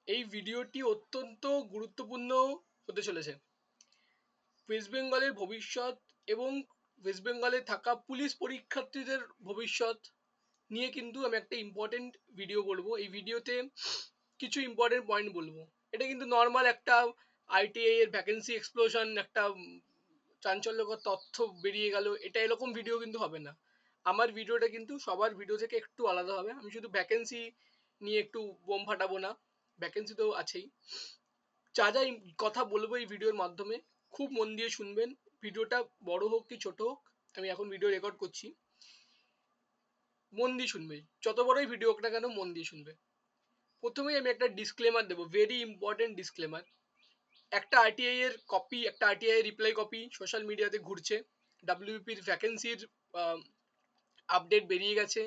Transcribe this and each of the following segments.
এই ভিডিওটি অত্যন্ত গুরুত্বপূর্ণ হতে চলেছে। ওয়েস্ট বেঙ্গলের ভবিষ্যৎ এবং ওয়েস্ট বেঙ্গলে থাকা পুলিশ পরীক্ষার্থীদের ভবিষ্যৎ নিয়ে কিন্তু আমি একটা ইম্পর্টেন্ট ভিডিও বলবো। এই ভিডিওতে কিছু ইম্পর্টেন্ট পয়েন্ট বলবো। এটা কিন্তু নর্মাল একটা আইটিআই এর ভ্যাকেন্সি এক্সপ্লোশন, একটা চাঞ্চল্যকর তথ্য বেরিয়ে গেল, এটা এরকম ভিডিও কিন্তু হবে না। আমার ভিডিওটা কিন্তু সবার ভিডিও থেকে একটু আলাদা হবে। আমি শুধু ভ্যাকেন্সি নিয়ে একটু বোম ফাটাবো না, ভ্যাকেন্সি তো আছেই। যা যা কথা বলবো এই ভিডিওর মাধ্যমে খুব মন দিয়ে শুনবেন। ভিডিওটা বড় হোক কি ছোট হোক, আমি এখন ভিডিও রেকর্ড করছি, মন দিয়ে শুনবে। যত বড়ই ভিডিও হোক না কেন, মন দিয়ে শুনবে। প্রথমেই আমি একটা ডিসক্লেমার দেবো, ভেরি ইম্পর্টেন্ট ডিসক্লেমার। একটা আরটিআই এর কপি, একটা আরটিআই রিপ্লাই কপি সোশ্যাল মিডিয়াতে ঘুরছে। ডাব্লিউবিপির ভ্যাকেন্সির আপডেট বেরিয়ে গেছে,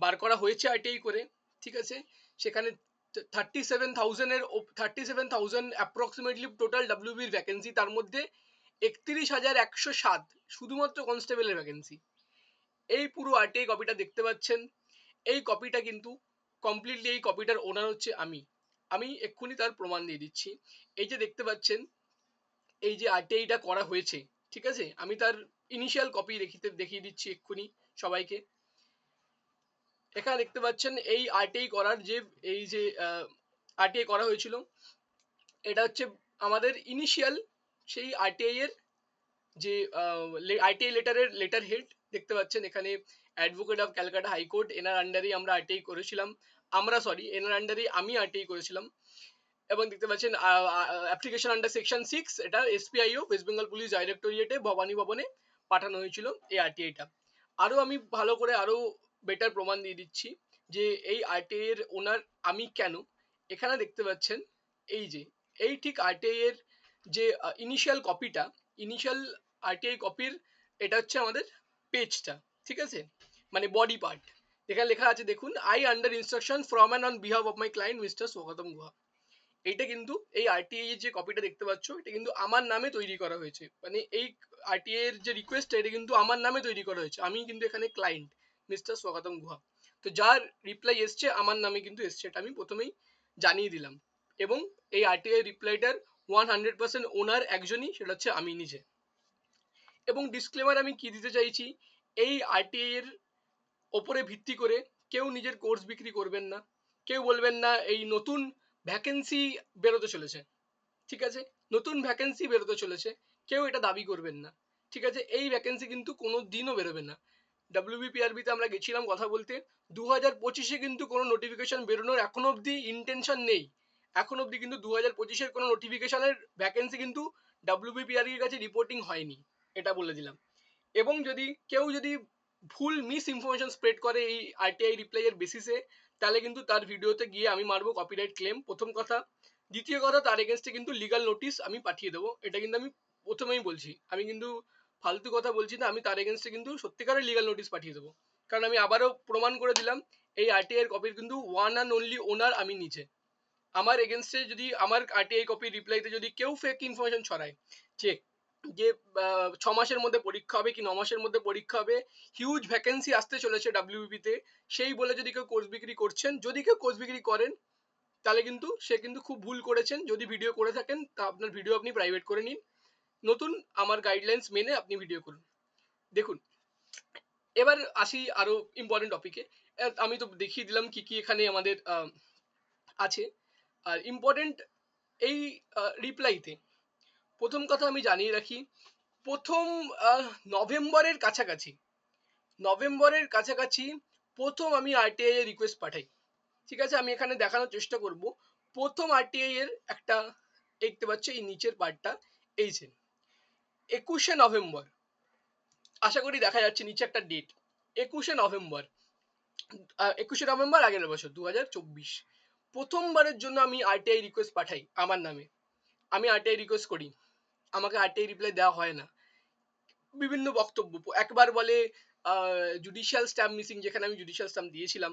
বার করা হয়েছে আরটিআই করে, ঠিক আছে। সেখানে 37,000 অ্যাপ্রক্সিমেটলি টোটাল ডাব্লিউবির ভ্যাকেন্সি, তার মধ্যে 31,107 শুধুমাত্র কনস্টেবলের ভ্যাকেন্সি। এই পুরো আরটিআই কপিটা দেখতে পাচ্ছেন, এই কপিটা কিন্তু কমপ্লিটলি, এই কপিটার ওনার হচ্ছে আমি এক্ষুনি তার প্রমাণ দিয়ে দিচ্ছি। এই যে দেখতে পাচ্ছেন, এই যে আরটিআইটা করা হয়েছে, ঠিক আছে, আমি তার ইনিশিয়াল কপি দেখিয়ে দিচ্ছি এক্ষুনি সবাইকে। এখানে দেখতে পাচ্ছেন এই আরটিআই করার যে, এই যে আরটিআই করা হয়েছিল, এটা হচ্ছে আমাদের ইনিশিয়াল সেই আরটিআই এর যে আরটিআই লেটারের লেটার হেড দেখতে পাচ্ছেন এখানে। অ্যাডভোকেট অফ ক্যালকাটা হাইকোর্ট, এনার আন্ডারেই আমরা আরটিআই করেছিলাম। এনার আন্ডারেই আমি আরটিআই করেছিলাম। এবং দেখতে পাচ্ছেন অ্যাপ্লিকেশন আন্ডার সেকশন 6, এটা এসপিআইও ওয়েস্ট বেঙ্গল পুলিশ ডাইরেক্টরিয়েটে ভবানী ভবনে পাঠানো হয়েছিল এই আরটিআইটা। আরো আমি ভালো করে আরো বেটার প্রমাণ দিয়ে দিচ্ছি যে এই আরটিআই এর ওনার আমি কেন। এখানে দেখতে পাচ্ছেন এই যে, এই ঠিক আরটিআই এর যে ইনিশিয়াল কপিটা, ইনিশিয়াল আরটিআই কপির, এটা হচ্ছে আমাদের পেজটা, ঠিক আছে, মানে বডি পার্ট। এখানে লেখা আছে দেখুন, I under instruction from and on behalf of my client mister স্বাগতম গুহা। এইটা কিন্তু এই আরটিআই এর যে কপিটা দেখতে পাচ্ছ, এটা কিন্তু আমার নামে তৈরি করা হয়েছে। মানে এই আরটিআই এর যে রিকোয়েস্ট, এটা কিন্তু আমার নামে তৈরি করা হয়েছে। আমি কিন্তু এখানে ক্লায়েন্ট মিস্টার স্বাগতম গুহা। তো যার রিপ্লাই এসছে আমার নামে কিন্তু এসছে, এটা আমি প্রথমেই জানিয়ে দিলাম। এবং এই আরটিআই রিপ্লাইটার 100% ওনার একজনই, সেটা হচ্ছে আমি নিজে। এবং ডিসক্লেমার আমি কি দিতে চাইছি, এই আরটিআই এর ওপরে ভিত্তি করে কেউ নিজের কোর্স বিক্রি করবেন না। কেউ বলবেন না এই নতুন ভ্যাকেন্সি বেরোতে চলেছে, ঠিক আছে, নতুন ভ্যাকেন্সি বেরোতে চলেছে, কেউ এটা দাবি করবেন না, ঠিক আছে। এই ভ্যাকেন্সি কিন্তু কোনো দিনও বেরোবে না। ডাব্লিউবিপিআরবিতে আমরা গেছিলাম কথা বলতে, 2025-এ কিন্তু কোনো নোটিফিকেশন বেরোনোর এখনো অবধি ইন্টেনশন নেই। এখন অবধি কিন্তু 2025-এর কোনো নোটিফিকেশনের ভ্যাকেন্সি কিন্তু ডাব্লিউবিপিআরবির কাছে রিপোর্টিং হয়নি, এটা বলে দিলাম। এবং কেউ যদি ভুল মিস ইনফরমেশন স্প্রেড করে এই আরটিআই রিপ্লাই এর বেসিসে, তাহলে কিন্তু তার ভিডিওতে গিয়ে আমি মারবো কপিরাইট ক্লেম, প্রথম কথা। দ্বিতীয় কথা, তার এগেনস্টে কিন্তু লিগাল নোটিশ আমি পাঠিয়ে দেবো। এটা কিন্তু আমি প্রথমেই বলছি, আমি কিন্তু ফালতু কথা বলছি না, আমি তার এগেনস্টে কিন্তু সত্যিকারের লিগাল নোটিশ পাঠিয়ে দেবো। কারণ আমি আবারও প্রমাণ করে দিলাম, এই আরটিআই এর কপির কিন্তু ওয়ান অ্যান্ড অনলি ওনার আমি নিজে। আমার এগেনস্টে যদি আমার আরটিআই কপি রিপ্লাইতে যদি কেউ ফেক ইনফরমেশন ছড়ায় যে যে 6 মাসের মধ্যে পরীক্ষা হবে কি 9 মাসের মধ্যে পরীক্ষা হবে, হিউজ ভ্যাকেন্সি আসতে চলেছে ডাব্লিউবিপিতে, সেই বলে যদি কেউ কোর্স বিক্রি করছেন, যদি কেউ কোর্স বিক্রি করেন, তাহলে কিন্তু সে কিন্তু খুব ভুল করেছেন। যদি ভিডিও করে থাকেন তা আপনার ভিডিও আপনি প্রাইভেট করে নিন, নতুন আমার গাইডলাইন্স মেনে আপনি ভিডিও করুন। দেখুন, এবার আসি আরো ইম্পর্টেন্ট টপিকে। আমি তো দেখিয়ে দিলাম কি কি এখানে আমাদের আছে। আর ইম্পর্টেন্ট এই রিপ্লাইতে প্রথম কথা আমি জানিয়ে রাখি, প্রথম নভেম্বরের কাছাকাছি, নভেম্বরের কাছাকাছি প্রথম আমি আরটিআই এর রিকোয়েস্ট পাঠাই, ঠিক আছে। আমি এখানে দেখানোর চেষ্টা করব, প্রথম আরটিআই এর একটা দেখতে পাচ্ছ এই নিচের পার্টটা, এই যে 21শে নভেম্বর, আশা করি দেখা যাচ্ছে নিচে একটা ডেট, 21শে নভেম্বর, 21শে নভেম্বর আগের বছর 2024, প্রথমবারের জন্য আমি আরটিআই রিকোয়েস্ট পাঠাই আমার নামে। আমি আরটিআই রিকোয়েস্ট করি, আমাকে আরটিআই রিপ্লাই দেওয়া হয় না। বিভিন্ন বক্তব্য, একবার বলে জুডিশিয়াল স্ট্যাম্প মিসিং, যেখানে আমি জুডিশিয়াল স্ট্যাম্প দিয়েছিলাম।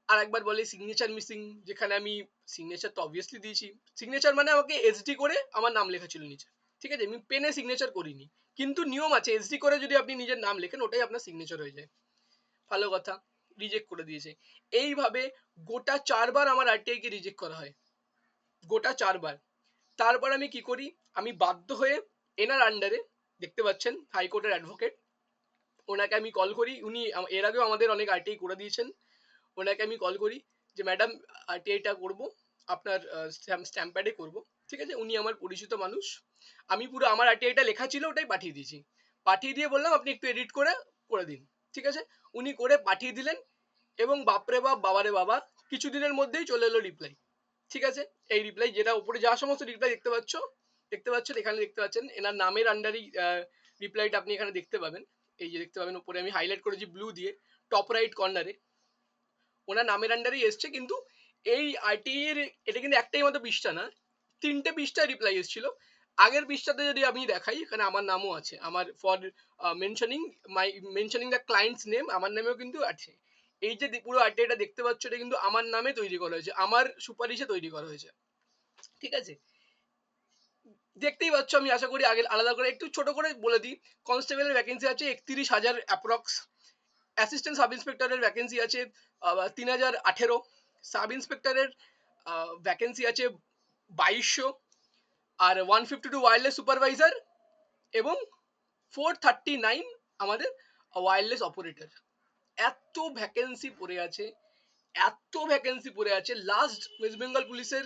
আর একবার বলে সিগনেচার মিসিং, যেখানে আমি সিগনেচার তো অবভিয়াসলি দিয়েছি। সিগনেচার মানে আমাকে এসডি করে আমার নাম লেখা ছিল নিচে, ঠিক আছে, আমি পেনে সিগনেচার করিনি। কিন্তু নিয়ম আছে, এসডি করে যদি আপনি নিজের নাম লেখেন, ওটাই আপনার সিগনেচার হয়ে যায়। ভালো কথা, রিজেক্ট করে দিয়েছে। এইভাবে গোটা 4বার আমার আরটিআই কে রিজেক্ট করা হয়। গোটা 4 বার। তারপর আমি কি করি, আমি বাধ্য হয়ে এনার আন্ডারে, দেখতে পাচ্ছেন হাইকোর্টের অ্যাডভোকেট, ওনাকে আমি কল করি, উনি এর আগেও আমাদের অনেক আরটিআই করে দিয়েছেন। ওনাকে আমি কল করি যে ম্যাডাম আরটিআইটা করবো আপনার স্ট্যাম্প প্যাডে করবো, ঠিক আছে। উনি আমার পরিচিত মানুষ, আমি পুরো আমার আরটিআইটা লেখা ছিল ওটাই পাঠিয়ে দিয়েছি, পাঠিয়ে দিয়ে বললাম আপনি একটু এডিট করে করে দিন, ঠিক আছে। উনি করে পাঠিয়ে দিলেন এবং বাপরে বাপ বাবারে বাবা, কিছুদিনের মধ্যেই চলে এলো রিপ্লাই, ঠিক আছে। এই রিপ্লাই যেটা উপরে যা সমস্ত রিপ্লাই দেখতে পাচ্ছেন এখানে, দেখতে পাচ্ছেন এনার নামের আন্ডারই রিপ্লাইটা আপনি এখানে দেখতে পাবেন। এই যে দেখতে পাবেন উপরে আমি হাইলাইট করেছি ব্লু দিয়ে, টপ রাইট কর্নারে ওনার নামের আন্ডারেই এসছে। কিন্তু এই আরটিআই এর এটা কিন্তু একটাই মাত্র পৃষ্ঠা না, 3টে পৃষ্ঠা রিপ্লাই এসেছিল। আগের পৃষ্ঠাতে যদি আমি দেখাই, এখানে আমার নামও আছে, আমার for mentioning the clients name, আমার নামেও কিন্তু আছে। এই যে পুরো আরটিআইটা দেখতে পাচ্ছ, এটা কিন্তু আমার নামে তৈরি করা হয়েছে, আমার সুপারিশে তৈরি করা হয়েছে, ঠিক আছে। দেখতেই পাচ্ছ, আমি আশা করি আগে আলাদা করে একটু ছোট করে বলে দিই। কনস্টেবলের ভ্যাকেন্সি আছে 31,000 অ্যাপ্রক্স, অ্যাসিস্ট্যান্ট সাব ইন্সপেক্টরের ভ্যাকেন্সি আছে 3,018, সাব ইন্সপেক্টরের ভ্যাকেন্সি আছে 2,200, আর 152 ওয়্যারলেস সুপারভাইজার এবং 439 আমাদের ওয়্যারলেস অপারেটর। এত ভ্যাকেন্সি পড়ে আছে, এত ভ্যাকেন্সি পড়ে আছে। লাস্ট ওয়েস্ট বেঙ্গল পুলিশের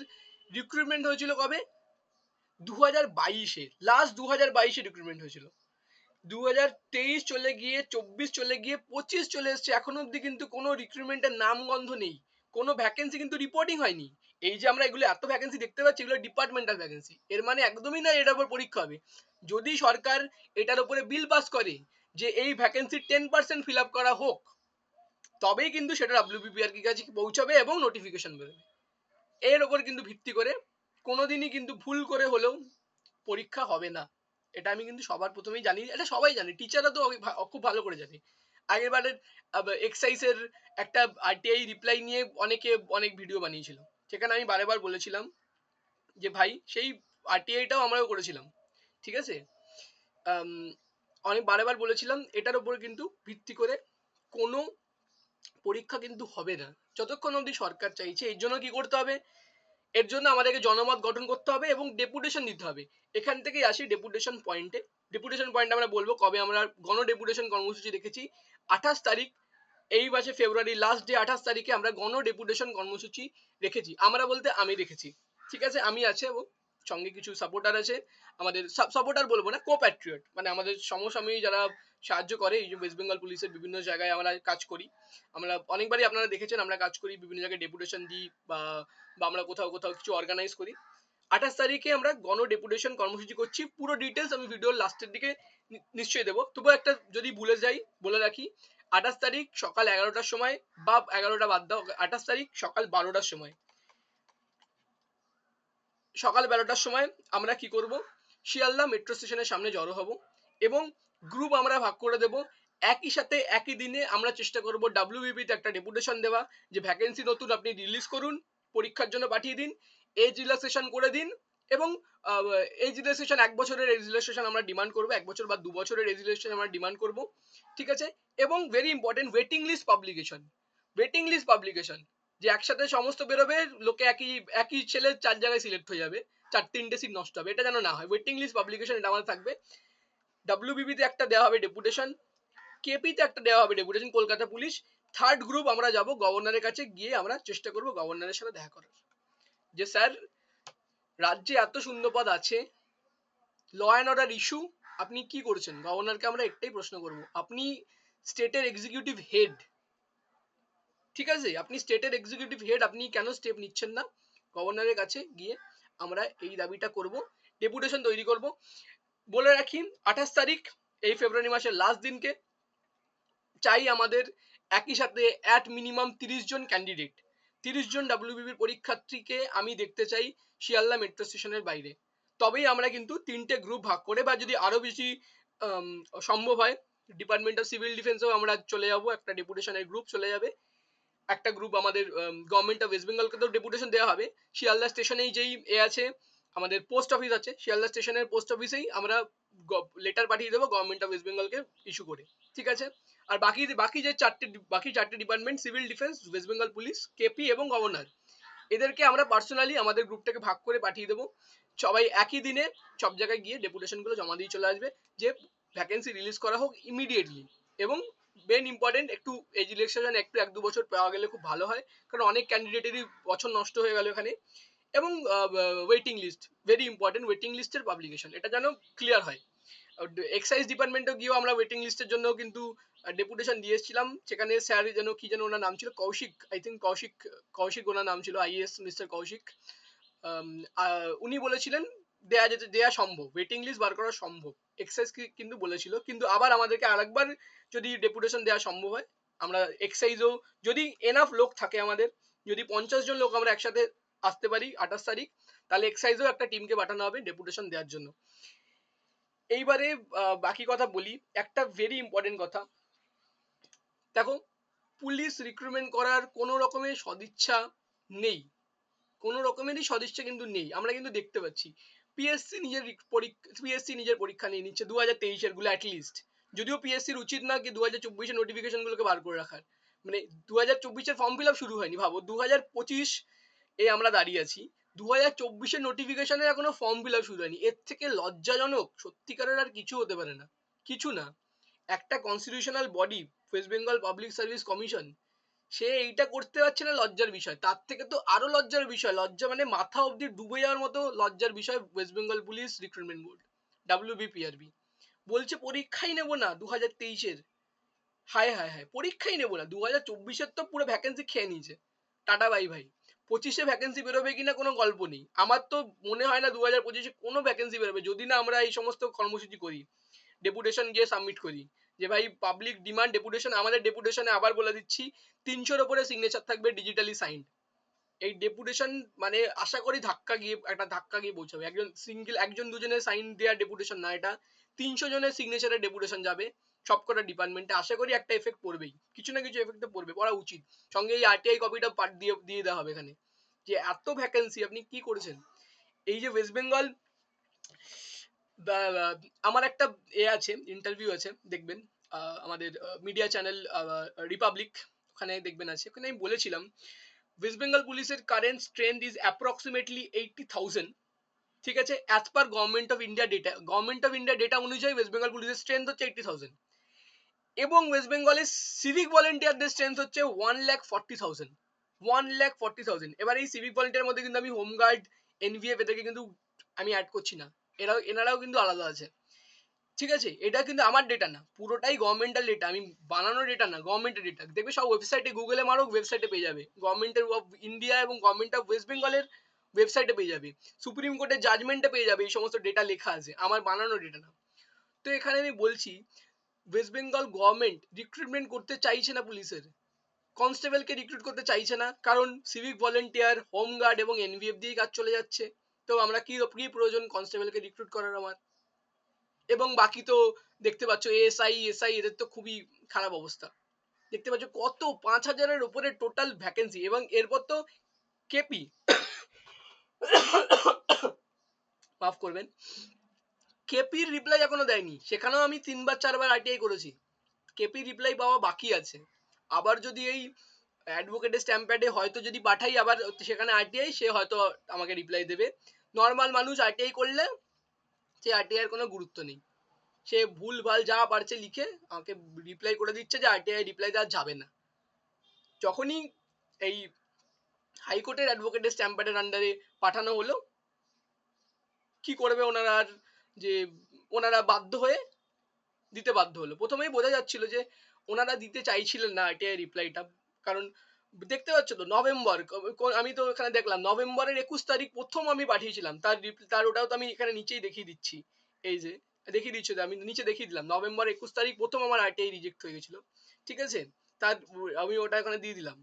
রিক্রুটমেন্ট হয়েছিল কবে, 2022-এ, লাস্ট 2022-এ রিক্রুটমেন্ট হয়েছিল। 2023 চলে গিয়ে 24 চলে গিয়ে 25 চলে এসছে, এখনো অব্দি কিন্তু কোনো রিক্রুটমেন্টের নাম গন্ধ নেই, কোনো ভ্যাকেন্সি কিন্তু রিপোর্টিং হয়নি। এই যে আমরা এগুলো এত ভ্যাকেন্সি দেখতে পাচ্ছি, এগুলো ডিপার্টমেন্টাল ভ্যাকেন্সি, এর মানে একদমই না এটার উপর পরীক্ষা হবে। যদি সরকার এটার উপরে বিল পাস করে যে এই ভ্যাকেন্সি 10% ফিল আপ করা হোক, তবেই কিন্তু সেটা ডাব্লিউবিপিআর কাছে পৌঁছাবে এবং নোটিফিকেশন বেরোবে। এর ওপর কিন্তু ভিত্তি করে কোনোদিনই কিন্তু ভুল করে হলেও পরীক্ষা হবে না। এটা আমি কিন্তু সবার প্রথমেই জানি, এটা সবাই জানে, টিচাররা তো খুব ভালো করে জানে। আগের বারের এক্সাইজের একটা আরটিআই রিপ্লাই নিয়ে অনেকে অনেক ভিডিও বানিয়েছিল, সেখানে আমি বারেবার বলেছিলাম যে ভাই সেই আরটিআইটাও আমরাও করেছিলাম, ঠিক আছে। অনেক বারেবার বলেছিলাম এটার উপর কিন্তু ভিত্তি করে কোনো পরীক্ষা কিন্তু হবে না যতক্ষণ অবধি সরকার চাইছে। এর জন্য কি করতে হবে, এর জন্য আমাদেরকে জনমত গঠন করতে হবে এবং ডেপুটেশন দিতে হবে। এখান থেকেই আসি ডেপুটেশন পয়েন্টে। ডেপুটেশন পয়েন্ট আমরা বলবো কবে আমরা গণ ডেপুটেশন কর্মসূচি রেখেছি। 28 তারিখ, এই মাসে ফেব্রুয়ারি লাস্ট ডে 28 তারিখে আমরা গণ ডেপুটেশন কর্মসূচি রেখেছি। আমরা বলতে আমি রেখেছি, ঠিক আছে। আমি আছে এবং সঙ্গে কিছু সাপোর্টার আছে, আমাদের সাপোর্টার বলবো না, কো প্যাট্রিয়ট, মানে আমাদের সমসাময়িক যারা সাহায্য করে। এই যে ওয়েস্ট বেঙ্গল পুলিশের বিভিন্ন জায়গায় আমরা কাজ করি, আমরা অনেকবারই আপনারা দেখেছেন আমরা কাজ করি, বিভিন্ন জায়গায় ডেপুটেশন দিই বা বা আমরা কোথাও কোথাও কিছু অর্গানাইজ করি। 28 তারিখে আমরা গণ ডেপুটেশন কর্মসূচি করছি, পুরো ডিটেলস আমি ভিডিওর লাস্টের দিকে নিশ্চয়ই দেবো। তবু একটা যদি ভুলে যাই বলে রাখি, 28 তারিখ সকাল 11টার সময়, বা 11টা বাদ দাও, 28 তারিখ সকাল 12টার সময়, সকাল 12টার সময় আমরা কি করব, শিয়ালদা মেট্রো স্টেশনের সামনে জড়ো হব এবং গ্রুপ আমরা ভাগ করে দেব। একই সাথে একই দিনে আমরা চেষ্টা করব ডাব্লিউবিপি তে একটা ডেপুটেশন দেওয়া, যে ভ্যাকেন্সি নতুন আপনি রিলিজ করুন, পরীক্ষার জন্য পাঠিয়ে দিন, এজ রিল্যাক্সেশন করে দিন এবং এজ রিল্যাক্সেশন 1 বছরের এজ রিল্যাক্সেশন আমরা ডিমান্ড করব, 1 বছর বা 2 বছরের এজ রিল্যাক্সেশন আমরা ডিমান্ড করব, ঠিক আছে। এবং very important, waiting list publication, waiting list publication, যে একসাথে সমস্ত বেরোবে, লোকে একই একই ছেলে 4 জায়গায় সিলেক্ট হয়ে যাবে, 4-3টে সিট নষ্ট হবে, এটা যেন না হয়। ওয়েটিং লিস্ট পাবলিকেশন এটা আমাদের থাকবে। ডাব্লিউবিবি তে একটা দেওয়া হবে ডেপুটেশন, কেপি তে একটা দেওয়া হবে deputation, Kolkata police. Third group আমরা যাব গভর্নরের কাছে, গিয়ে আমরা চেষ্টা করব গভর্নরের সাথে দেখা করার, যে স্যার রাজ্যে এত শূন্যপদ আছে, ল অ্যান্ড অর্ডার ইস্যু, আপনি কি করছেন। গভর্নরকে আমরা একটাই প্রশ্ন করব, আপনি স্টেটের এক্সিকিউটিভ হেড, ঠিক আছে, আপনি স্টেটের এক্সিকিউটিভ হেড, আপনি কেন স্টেপ নিচ্ছেন না। গভর্নরের কাছে গিয়ে আমরা এই দাবিটা করব, ডেপুটেশন তৈরি করব। বলে রাখি 28 তারিখ, এই ফেব্রুয়ারি মাসের লাস্ট দিনকে চাই আমাদের একই সাথে অ্যাট মিনিমাম 30 জন ক্যান্ডিডেট, 30 জন ডাব্লিউবিপির পরীক্ষার্থীকে আমি দেখতে চাই শিয়ালদা মেট্রো স্টেশনের বাইরে। তবেই আমরা কিন্তু 3টে গ্রুপ ভাগ করে, বা যদি আরো বেশি সম্ভব হয় ডিপার্টমেন্ট অফ সিভিল ডিফেন্সেও আমরা চলে যাব, একটা ডেপুটেশনের গ্রুপ চলে যাবে। একটা গ্রুপ আমাদের গভর্নমেন্ট অফ ওয়েস্ট বেঙ্গলকে তো ডেপুটেশন দেওয়া হবে। শিয়ালদা স্টেশনেই যেই আছে আমাদের পোস্ট অফিস আছে, শিয়ালদা স্টেশনের পোস্ট অফিসেই আমরা লেটার পাঠিয়ে দেবো গভর্নমেন্ট অফ ওয়েস্ট বেঙ্গলকে ইস্যু করে, ঠিক আছে। আর বাকি যে বাকি চারটে department, civil defence, West Bengal police, KP এবং গভর্নর, এদেরকে আমরা পার্সোনালি আমাদের গ্রুপটাকে ভাগ করে পাঠিয়ে দেবো, সবাই একই দিনে সব জায়গায় গিয়ে ডেপুটেশনগুলো জমা দিয়ে চলে আসবে যে ভ্যাকেন্সি রিলিজ করা হোক ইমিডিয়েটলি। এবং মেন ইম্পর্টেন্ট একটু এই ইলেকশন একটু 1-2 বছর পাওয়া গেলে খুব ভালো হয়, কারণ অনেক ক্যান্ডিডেটেরই বছর নষ্ট হয়ে গেল এখানে। এবং waiting list very important, waiting লিস্টের পাবলিকেশন এটা যেন ক্লিয়ার হয়। এক্সাইজ ডিপার্টমেন্টেও গিয়েও আমরা ওয়েটিং লিস্টের জন্য কিন্তু ডেপুটেশন দিয়ে এসেছিলাম, সেখানে স্যার যেন কি যেন ওনার নাম ছিল, কৌশিক, আই থিঙ্ক কৌশিক, কৌশিক ওনার নাম ছিল, আইএস মিস্টার কৌশিক। উনি বলেছিলেন দেয়া সম্ভব, ওয়েটিং লিস্ট বার করা সম্ভব, এক্সাইজ কিন্তু বলেছিল। কিন্তু আবার আমাদেরকে আরেকবার যদি ডেপুটেশন দেওয়া সম্ভব হয়, আমরা এক্সাইজও যদি এনাফ লোক থাকে আমাদের, যদি 50 জন লোক আমরা একসাথে আসতে পারি 28 তারিখ, তাহলে এক্সাইজও একটা টিমকে পাঠানো হবে ডেপুটেশন দেওয়ার জন্য। এইবারে বাকি কথা বলি, একটা ভেরি ইম্পর্টেন্ট কথা। দেখো, পুলিশ রিক্রুটমেন্ট করার কোনো রকমের সদিচ্ছা নেই, কোনো রকমেরই সদিচ্ছা কিন্তু নেই, আমরা কিন্তু দেখতে পাচ্ছি। পিএসসি নিজের পরীক্ষা নিয়ে নিচ্ছে 2023-এর গুলো অ্যাটলিস্ট, যদিও পিএসসির উচিত না কি 2024-এর নোটিফিকেশন গুলোকে বার করে রাখার, মানে 2024-এর ফর্ম ফিল আপ শুরু হয়নি, ভাবো 2025 এ আমরা দাঁড়িয়ে আছি, 2024-এর নোটিফিকেশনের এখনো ফর্ম ফিল আপ শুরু হয়নি। এর থেকে লজ্জাজনক সত্যিকারের আর কিছু হতে পারে না, কিছু না। একটা constitutional body, West Bengal Public Service Commission, সে এইটা করতে পারছে না, লজ্জার বিষয়। তার থেকে তো আরো লজ্জার বিষয়, লজ্জা মানে মাথা অব্দি ডুবে যাওয়ার মতো লজ্জার বিষয়, West Bengal police recruitment board WBPRB বলছে পরীক্ষাই নেব না 2023-এর। হায় হায় হায়, পরীক্ষাই নেব না 2024-এর, তো পুরো ভ্যাকেন্সি খেয়ে নিয়েছে, টাটা বাই ভাই। 25-এ ভ্যাকেন্সি বেরোবে কিনা কোনো গল্প নেই, আমার তো মনে হয় না 2025-এ কোনো ভ্যাকেন্সি বেরোবে, যদি না আমরা এই সমস্ত কর্মসূচি করি, ডেপুটেশন গিয়ে সাবমিট করি যে ভাই পাবলিক ডিমান্ড ডেপুটেশন। আমাদের ডেপুটেশনে আবার বলে দিচ্ছি 300-র উপরে সিগনেচার থাকবে ডিজিটালি সাইন্ড। এই ডেপুটেশন মানে আশা করি একটা ধাক্কা গিয়ে পৌঁছাবে, একজন দুজনের সাইন দেওয়া ডেপুটেশন না এটা, 300 জনের সিগনেচারের ডেপুটেশন যাবে সবকটা ডিপার্টমেন্টে। আশা করি একটা এফেক্ট পড়বেই, কিছু না কিছু এফেক্ট পড়বে, পড়া উচিত। সঙ্গে এই আরটিআই কপিটা দিয়ে দেওয়া হবে এখানে, যে এত ভ্যাকেন্সি আপনি কি করেছেন। এই যে ওয়েস্ট বেঙ্গল, আমার একটা আছে, ইন্টারভিউ আছে, দেখবেন আমাদের মিডিয়া চ্যানেল রিপাবলিক, ওখানে দেখবেন আছে, ওখানে আমি বলেছিলাম ওয়েস্ট বেঙ্গল পুলিশের কারেন্ট স্ট্রেংথ ইজ অ্যাপ্রক্সিমেটলি 80,000, ঠিক আছে, as per government of India data. Government of India data অনুযায়ী ওয়েস্ট বেঙ্গল পুলিশের স্ট্রেংথ হচ্ছে 80,000, এবং ওয়েস্ট বেঙ্গলের সিভিক ভলেন্টিয়ারদের স্ট্রেংথ হচ্ছে 1,40,000, 1,40,000। এবার এই সিভিক ভলেন্টিয়ার মধ্যে কিন্তু আমি হোমগার্ড, এনভিএফ এদেরকে কিন্তু আমি অ্যাড করছি না, এনারাও কিন্তু আলাদা আছে, ঠিক আছে। এটা কিন্তু আমার ডেটা না, পুরোটাই গভর্নমেন্টাল ডেটা, আমি বানানো ডেটা না, গভর্নমেন্টের ডেটা। দেখবে সব ওয়েবসাইটে, গুগলে মারো, ওয়েবসাইটে পেয়ে যাবে, গভর্নমেন্টের অফ ইন্ডিয়া এবং গভর্নমেন্ট অফ ওয়েস্ট বেঙ্গলের ওয়েবসাইটে পেয়ে যাবে, সুপ্রিম কোর্টের জাজমেন্টে পেয়ে যাবে, এই সমস্ত ডেটা লেখা আছে, আমার বানানো ডেটা না। তো এখানে আমি বলছি ওয়েস্ট বেঙ্গল গভর্নমেন্ট রিক্রুটমেন্ট করতে চাইছে না পুলিশের, কনস্টেবলকে রিক্রুট করতে চাইছে না, কারণ সিভিক ভলেন্টিয়ার, হোমগার্ড এবং এনভিএফ দিয়েই কাজ চলে যাচ্ছে। তো আমরা কি প্রয়োজন কনস্টেবলকে রিক্রুট করার আমার। এবং বাকি তো দেখতে পাচ্ছ এসআই এদের তো খুবই খারাপ অবস্থা, দেখতে পাচ্ছ কত 5,000-এর উপরে টোটাল ভ্যাকেন্সি, এবং এরপর তো কেপি, মাফ করবেন, কেপির রিপ্লাই এখনো দেয়নি, সেখানেও আমি 3-4 বার আরটিআই করেছি, কেপি রিপ্লাই পাওয়া বাকি আছে। আবার যদি এই অ্যাডভোকেটের স্ট্যাম্প প্যাডে হয়তো যদি পাঠাই আবার সেখানে আরটিআই, সে হয়তো আমাকে রিপ্লাই দেবে। নর্মাল মানুষ আরটিআই করলে সে আরটিআই এর কোনো গুরুত্ব নেই, সে ভুল ভাল যা পারছে লিখে আমাকে রিপ্লাই করে দিচ্ছে যে আরটিআই রিপ্লাই দেওয়া যাবে না। যখনই এই হাইকোর্টের অ্যাডভোকেটের স্ট্যাম্প প্যাডের আন্ডারে পাঠানো হলো, কি করবে ওনারা, আর যে ওনারা দিতে বাধ্য হলো। প্রথমেই বোঝা যাচ্ছিল যে ওনারা দিতে চাইছিলেন না আরটিআই রিপ্লাইটা, কারণ দেখতে পাচ্ছ তো নভেম্বর, আমি তো এখানে দেখলাম নভেম্বরের 21 তারিখ প্রথম আমি পাঠিয়েছিলাম, তার ওটাও তো আমি এখানে নিচেই দেখিয়ে দিচ্ছি, এই যে দেখিয়ে দিচ্ছি, আমি নিচে দেখিয়ে দিলাম নভেম্বর 21 তারিখ প্রথম আমার আরটিআই রিজেক্ট হয়ে গেছিল, ঠিক আছে, তার আমি ওটা এখানে দিয়ে দিলাম,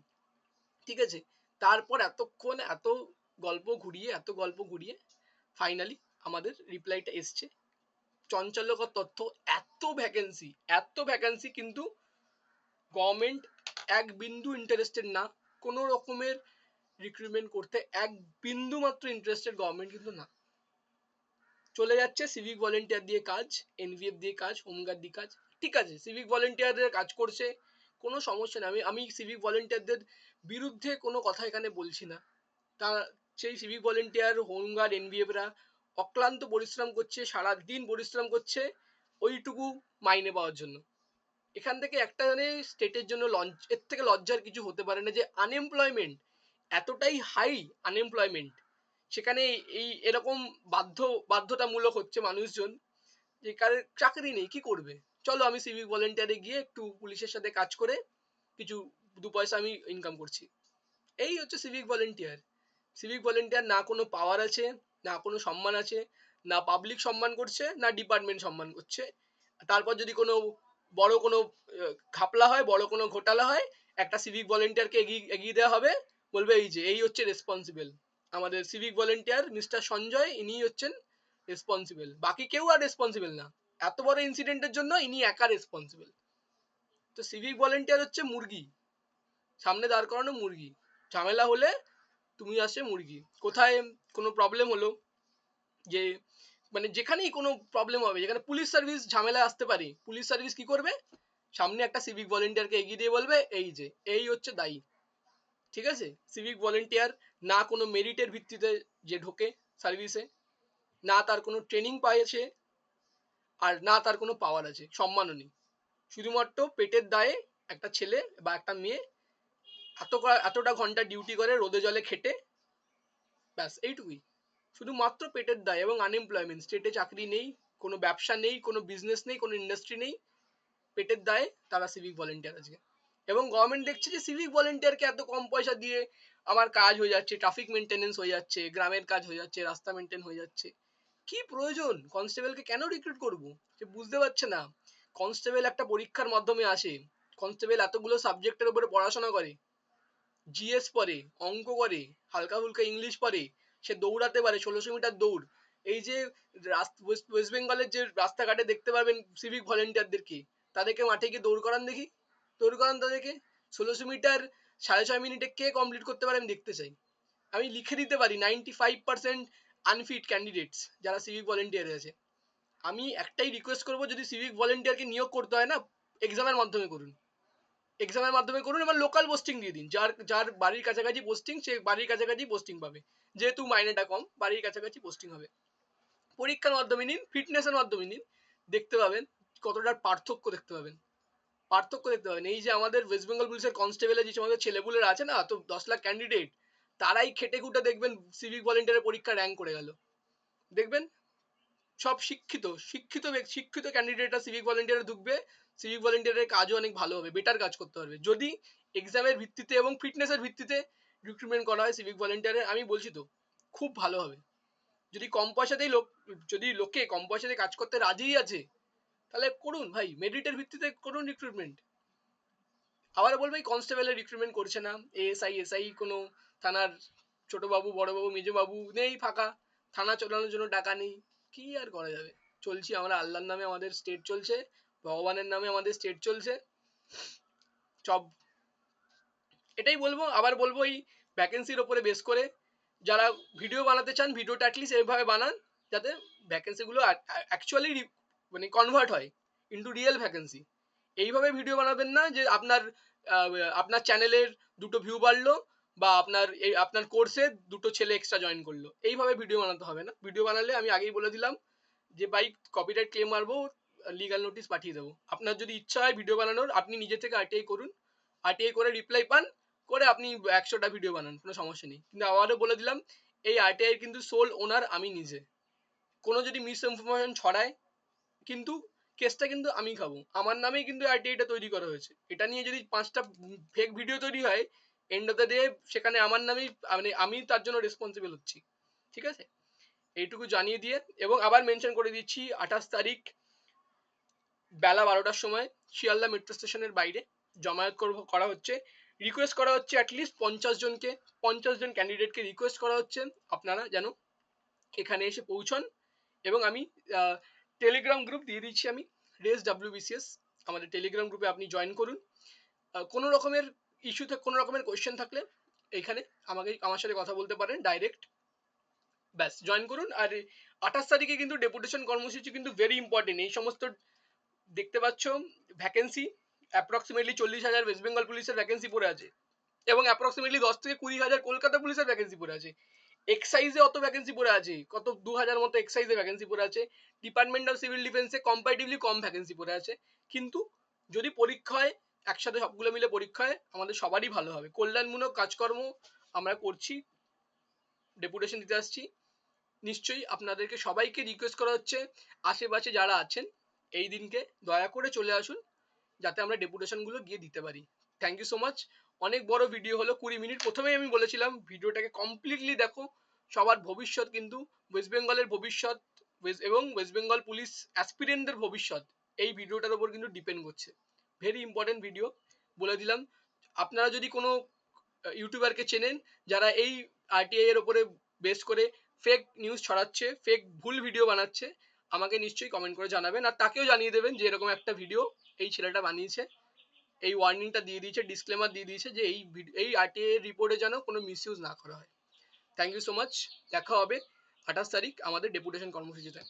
ঠিক আছে। তারপর এত গল্প ঘুরিয়ে ফাইনালি আমাদের রিপ্লাইটা এসছে। চঞ্চল্যকর তথ্য, এত ভ্যাকেন্সি কিন্তু গভর্নমেন্ট এক বিন্দু ইন্টারেস্টেড না, কোন রকমের রিক্রুটমেন্ট করতে এক বিন্দু মাত্র ইন্টারেস্টেড গভর্নমেন্ট কিন্তু না। চলে যাচ্ছে সিভিক ভলেন্টিয়ার দিয়ে কাজ, এনভিএফ দিয়ে কাজ, হোমগার্ড দিয়ে কাজ, ঠিক আছে, সিভিক ভলেন্টিয়ারদের কাজ করছে, কোনো সমস্যা নেই, আমি সিভিক ভলেন্টিয়ারদের বিরুদ্ধে কোনো কথা এখানে বলছি না, তা সেই সিভিক ভলেন্টিয়ার, হোমগার্ড, এনবিএফরা অক্লান্ত পরিশ্রম করছে, সারাদিন পরিশ্রম করছে ওইটুকু মাইনে পাওয়ার জন্য। এখান থেকে একটা মানে স্টেটের জন্য এর থেকে লজ্জার কিছু হতে পারে না যে আনএমপ্লয়মেন্ট এতটাই হাই, আনএমপ্লয়মেন্ট সেখানে এই এরকম বাধ্যতামূলক হচ্ছে মানুষজন যে কার চাকরি নেই, কি করবে? চলো আমি সিভিক ভলেন্টিয়ারে গিয়ে একটু পুলিশের সাথে কাজ করে কিছু দু পয়সা আমি ইনকাম করছি। এই হচ্ছে সিভিক ভলেন্টিয়ার। সিভিক ভলেন্টিয়ার না কোনো পাওয়ার আছে, না কোনো সম্মান আছে, না পাবলিক সম্মান করছে, না ডিপার্টমেন্ট সম্মান করছে। তারপর যদি কোনো বড় কোনো ঘাপলা হয়, বড় কোনো ঘোটালা হয়, একটা সিভিক ভলেন্টিয়ারকে এগিয়ে দেওয়া হবে, বলবে এই যে এই হচ্ছে রেসপন্সিবল, আমাদের সিভিক ভলেন্টিয়ার মিস্টার সঞ্জয়, ইনি হচ্ছেন রেসপন্সিবল, বাকি কেউ আর রেসপন্সিবল না, এত বড় ইনসিডেন্টের জন্য ইনি একা রেসপন্সিবল। তো সিভিক ভলেন্টিয়ার হচ্ছে মুরগি, সামনে দাঁড় করানো মুরগি, ঝামেলা হলে তুমি আসে মুরগি। কোথায় কোনো প্রবলেম হলো, যে মানে যেখানেই কোনো প্রবলেম হবে, যেখানে পুলিশ সার্ভিস ঝামেলা আসতে পারে, পুলিশ সার্ভিস কি করবে, সামনে একটা সিভিক ভলেন্টিয়ারকে এগিয়ে দিয়ে বলবে এই যে এই হচ্ছে দায়ী। ঠিক আছে, সিভিক ভলেন্টিয়ার না কোনো মেরিটের ভিত্তিতে যে ঢোকে সার্ভিসে, না তার কোনো ট্রেনিং পাইছে, আর না তার কোনো পাওয়ার আছে, সম্মানও নেই, শুধুমাত্র পেটের দায়ে একটা ছেলে বা একটা মেয়ে এতটা ঘন্টা ডিউটি করে রোদে জলে খেটে, ব্যাস এইটুকুই, শুধুমাত্র পেটের দায় এবং আনএমপ্লয়মেন্ট, স্টেটে চাকরি নেই, কোনো ব্যবসা নেই, কোনো বিজনেস নেই, কোনো ইন্ডাস্ট্রি নেই, পেটের দায়ে তারা সিভিক ভলেন্টিয়ার আছে। এবং গভর্নমেন্ট দেখছে যে সিভিক ভলেন্টিয়ারকে এত কম পয়সা দিয়ে আমার কাজ হয়ে যাচ্ছে, ট্রাফিক মেনটেনেন্স হয়ে যাচ্ছে, গ্রামের কাজ হয়ে যাচ্ছে, রাস্তা মেনটেন হয়ে যাচ্ছে, কি প্রয়োজন কনস্টেবলকে কেন রিক্রুট করব? সে বুঝতে পারছে না কনস্টেবল একটা পরীক্ষার মাধ্যমে আসে, কনস্টেবল এতগুলো সাবজেক্টের উপরে পড়াশোনা করে, জিএস পড়ে, অঙ্ক করে, হালকা ফুলকা ইংলিশ পড়ে, সে দৌড়াতে পারে 1600 মিটার দৌড়। এই যে ওয়েস্ট বেঙ্গলের যে রাস্তাঘাটে দেখতে পাবেন সিভিক ভলেন্টিয়ারদেরকে, তাদেরকে মাঠে গিয়ে দৌড় করান দেখি, দৌড় করান তাদেরকে, 1600 মিটার 6.5 মিনিটে কে কমপ্লিট করতে পারে আমি দেখতে চাই। আমি লিখে দিতে পারি 95% আনফিট ক্যান্ডিডেটস যারা সিভিক ভলেন্টিয়ারে আছে। আমি একটাই রিকোয়েস্ট করবো, যদি সিভিক ভলেন্টিয়ারকে নিয়োগ করতে হয় না, এক্সামের মাধ্যমে করুন, এক্সামের মাধ্যমে করুন, এবার লোকাল পোস্টিং দিয়ে দিন, যার যার বাড়ির কাছাকাছি পোস্টিং সে বাড়ির কাছাকাছি পোস্টিং পাবে, যেহেতু মাইনেটা কম বাড়ির কাছাকাছি পোস্টিং হবে। পরীক্ষার মাধ্যমে নিন, ফিটনেসের মাধ্যমে নিন, দেখতে পাবেন কতটা পার্থক্য দেখতে পাবেন, পার্থক্য দেখতে পাবেন। এই যে আমাদের ওয়েস্ট বেঙ্গল পুলিশের কনস্টেবলের যে আমাদের ছেলেপুলের আছে না, তো 10 লাখ ক্যান্ডিডেট, তারাই খেটে খুটে দেখবেন সিভিক ভলেন্টিয়ারের পরীক্ষা র্যাঙ্ক করে গেল, দেখবেন সব শিক্ষিত শিক্ষিত শিক্ষিত ক্যান্ডিডেটরা সিভিক ভলেন্টিয়ারে ঢুকবে, সিভিক ভলেন্টিয়ারের কাজও অনেক ভালো হবে, বেটার কাজ করতে পারবে যদি এক্সামের ভিত্তিতে এবং ফিটনেসের ভিত্তিতে রিক্রুটমেন্ট করা হয় সিভিক ভলেন্টিয়ারে। আমি বলছি তো খুব ভালো হবে। যদি কম পয়সাতেই যদি লোকে কম পয়সাতে কাজ করতে রাজিই আছে, তাহলে করুন ভাই, মেরিটের ভিত্তিতে করুন রিক্রুটমেন্ট। আবার বলবো এই কনস্টেবলের রিক্রুটমেন্ট করছে না, এএসআই কোনো থানার ছোট বাবু, বড় বাবু, মেজো বাবু নেই, ফাঁকা, থানা চালানোর জন্য টাকা নেই, কি আর করা যাবে, চলছি আমরা, আল্লাহর নামে আমাদের স্টেট চলছে, ভগবানের নামে আমাদের স্টেট চলছে সব। এটাই বলবো, আবার বলবো এই ভ্যাকেন্সির ওপরে বেস করে যারা ভিডিও বানাতে চান, ভিডিওটা অ্যাটলিস্ট এইভাবে বানান যাতে ভ্যাকেন্সিগুলো অ্যাকচুয়ালি মানে কনভার্ট হয় ইন্টু রিয়েল ভ্যাকেন্সি। এইভাবে ভিডিও বানাবেন না যে আপনার আপনার চ্যানেলের দুটো ভিউ বাড়লো, বা আপনার কোর্সে দুটো ছেলে এক্সট্রা জয়েন করলো, এইভাবে ভিডিও বানাতে হবে না। ভিডিও বানালে আমি আগেই বলে দিলাম যে ভাই কপিরাইট ক্লেম মারবো, লিগাল নোটিশ পাঠিয়ে দেবো। আপনার যদি ইচ্ছা হয় ভিডিও বানানোর, আপনি নিজে থেকে আরটিআই করুন, আরটিআই করে রিপ্লাই পান, করে আপনি 100টা ভিডিও বানান, কোনো সমস্যা নেই। কিন্তু আবারও বলে দিলাম এই আরটিআই কিন্তু সোল ওনার আমি নিজে, কোনো যদি মিস ইনফরমেশন ছড়ায় কিন্তু কেসটা কিন্তু আমি খাবো, আমার নামেই কিন্তু আরটিআইটা তৈরি করা হয়েছে। এটা নিয়ে যদি 5টা ফেক ভিডিও তৈরি হয়, এন্ড অফ দ্য ডে সেখানে আমার নামেই, মানে আমি তার জন্য রেসপন্সিবল হচ্ছি। ঠিক আছে, এইটুকু জানিয়ে দিয়ে এবং আবার মেনশন করে দিচ্ছি 28 তারিখ বেলা 12টার সময় শিয়ালদা মেট্রো স্টেশনের বাইরে জমায়েত করা হচ্ছে, রিকোয়েস্ট করা হচ্ছে অ্যাটলিস্ট 50 জনকে, 50 জন ক্যান্ডিডেটকে রিকোয়েস্ট করা হচ্ছে আপনারা যেন এখানে এসে পৌঁছন। এবং আমি টেলিগ্রাম গ্রুপ দিয়ে দিচ্ছি, আমি রেস ডাব্লিউবিসিএস, আমাদের টেলিগ্রাম গ্রুপে আপনি জয়েন করুন। কোনো রকমের ইস্যুতে, কোনো রকমের কোয়েশ্চেন থাকলে এইখানে আমার সাথে কথা বলতে পারেন ডাইরেক্ট, ব্যাস জয়েন করুন। আর 28 তারিখে কিন্তু ডেপুটেশন কর্মসূচি কিন্তু ভেরি ইম্পর্টেন্ট, এই সমস্ত দেখতে পাচ্ছ ভ্যাকেন্সি অ্যাপ্রক্সিমেটলি 40,000 ওয়েস্ট বেঙ্গল পুলিশের ভ্যাকেন্সি পড়ে আছে, এবং অ্যাপ্রক্সিমেটলি 10 থেকে 20 হাজার কলকাতা পুলিশের ভ্যাকেন্সি পড়ে আছে। এক্সাইজে অত ভ্যাকেন্সি পড়ে আছে, কত 2000 মতো এক্সাইজে ভ্যাকেন্সি পড়ে আছে। ডিপার্টমেন্ট অফ সিভিল ডিফেন্সে কম্পারেটিভলি কম ভ্যাকেন্সি পড়ে আছে। কিন্তু যদি পরীক্ষা হয়, একসাথে সবগুলো মিলে পরীক্ষা হয়, আমাদের সবারই ভালো হবে। কল্যাণমূলক কাজকর্ম আমরা করছি, ডেপুটেশন দিতে আসছি। নিশ্চয়ই আপনাদেরকে সবাইকে রিকোয়েস্ট করা হচ্ছে, আশেপাশে যারা আছেন এই দিনকে দয়া করে চলে আসুন, যাতে আমরা ডেপুটেশন গুলো গিয়ে দিতে পারি। Thank you so much. অনেক বড় ভিডিও হলো, 20 মিনিট। প্রথমেই আমি বলেছিলাম ভিডিওটাকে কমপ্লিটলি দেখো। সবার ভবিষ্যৎ কিন্তু, ওয়েস্ট বেঙ্গলের ভবিষ্যৎ এবং ওয়েস্ট বেঙ্গল পুলিশ অ্যাসপিরেন্টদের ভবিষ্যৎ এই ভিডিওটার উপর কিন্তু ডিপেন্ড করছে। ভেরি ইম্পর্টেন্ট ভিডিও, বলে দিলাম। আপনারা যদি কোনো ইউটিউবারকে চেনেন যারা এই আরটিআই এর উপরে বেস করে ফেক নিউজ ছড়াচ্ছে, ফেক ভুল ভিডিও বানাচ্ছে, আমাকে নিশ্চয়ই কমেন্ট করে জানাবেন। আর তাকেও জানিয়ে দেবেন যে এরকম একটা ভিডিও এই ছেলেটা বানিয়েছে, এই ওয়ার্নিংটা দিয়ে দিয়েছে, ডিসক্লেমার দিয়ে দিয়েছে যে এই আরটিআই এর রিপোর্টে যেন কোনো মিসইউজ না করা হয়। Thank you so much. দেখা হবে 28 তারিখ আমাদের ডেপুটেশন কর্মসূচিতে।